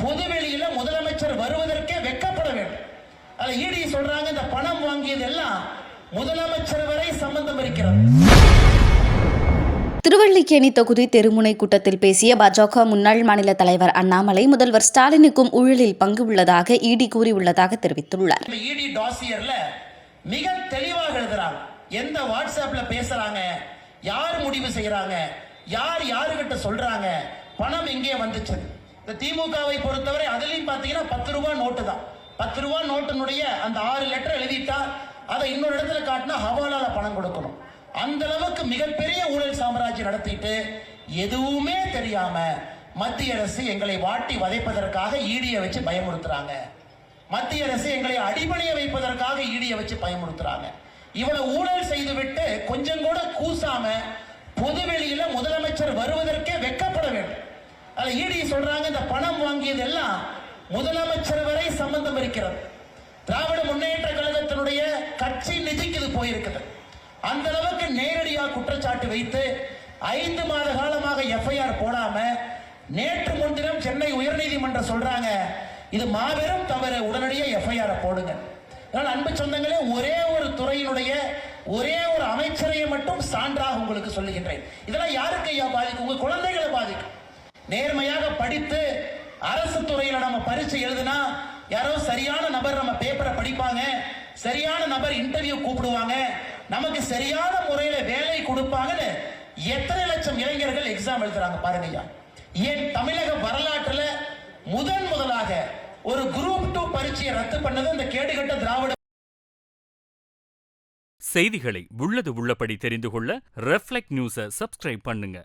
பொதுவெளியில முதலமைச்சர் வருவதற்கே வெட்கப்பட வேண்டும். அதுல இடி சொல்றாங்க இந்த பணம் வாங்கியது எல்லாம் முதலமைச்சர் வரை சம்பந்தம் இருக்கிறது. திருவல்லிக்கேணி தொகுதி தெருமுனை கூட்டத்தில் பேசிய பாஜக முன்னாள் மாநில தலைவர் அண்ணாமலை முதல்வர் ஸ்டாலினுக்கும் ஊழலில் பங்கு உள்ளதாக இடி கூறியுள்ளதாக தெரிவித்துள்ளார். இடி டாசியர்ல மிக தெளிவாக எழுதுறாங்க. எந்த வாட்ஸ்அப்ல பேசுறாங்க, யார் முடிவு செய்யறாங்க, யார் யாருகிட்ட சொல்றாங்க, பணம் எங்கே வந்துச்சு. இந்த திமுகவை பொறுத்தவரை அதுலயும் பாத்தீங்கன்னா 10 ரூபாய் நோட்டு தான். 10 ரூபாய் நோட்டினுடைய அந்த 6 லெட்டர் எழுதிட்டா அதை இன்னொரு இடத்துல காட்டினா ஹவாலால பணம் கொடுக்கணும். அந்த அளவுக்கு மிகப்பெரிய ஊழல் சாம்ராஜ்யம் நடத்திட்டு எதுவுமே தெரியாம மத்திய அரசு எங்களை வாட்டி வதைப்பதற்காக ஈடிய வச்சு பயமுறுத்துறாங்க. மத்திய அரசு எங்களை அடிபணிய வைப்பதற்காக ஈடிய வச்சு பயமுறுத்துறாங்க. இவ்வளவு ஊழல் செய்துவிட்டு கொஞ்சம் கூட கூசாம பொதுவெளியில முதலமைச்சர் வருவதற்கே வெட்கப்பட வேண்டும். அதுல ஈடி சொல்றாங்க இந்த பணம் வாங்கியது எல்லாம் முதலமைச்சர் வரை சம்பந்தம் இருக்கிறது. திராவிட முன்னேற்ற கழகத்தினுடைய கட்சி நிதிக்கு இது போயிருக்குது. அந்த அளவுக்கு நேரடியாக குற்றச்சாட்டு வைத்து 5 மாத காலமாக எஃப்ஐஆர் போடாம நேற்று முன்தினம் சென்னை உயர்நீதிமன்றம் சொல்றாங்க இது மாபெரும் தவறு, உடனடியாக எஃப்ஐஆர் போடுங்க. அதனால் அன்பு சொந்தங்களே, ஒரே ஒரு துறையினுடைய ஒரே ஒரு அமைச்சரையை மட்டும் சான்றாக உங்களுக்கு சொல்லுகின்றேன். இதெல்லாம் யாருக்கு ஐயா பாதிக்கும்? உங்க குழந்தைகளை பாதிக்கும். நேர்மையாக படித்து அரசு துறையில நம்ம பரீட்சை எழுதுனா யாரோ சரியான நபர் நம்ம பேப்பரை படிப்பாங்க, சரியான நபர் இன்டர்வியூ கூப்பிடுவாங்க, நமக்கு சரியான முறையில வேலை கொடுப்பாங்கன்னு எத்தனை லட்சம் இளைஞர்கள் எக்ஸாம் எழுதுறாங்க பாருங்க. ஏன் தமிழக வரலாற்றுல முதலாக ஒரு குரூப் 2 பரீட்சையை ரத்து பண்ணது இந்த கேடுகட்ட திராவிட. செய்திகளை உள்ளது உள்ளபடி தெரிந்து கொள்ள ரெஃப்ளெக்ட் நியூஸை சப்ஸ்கிரைப் பண்ணுங்க.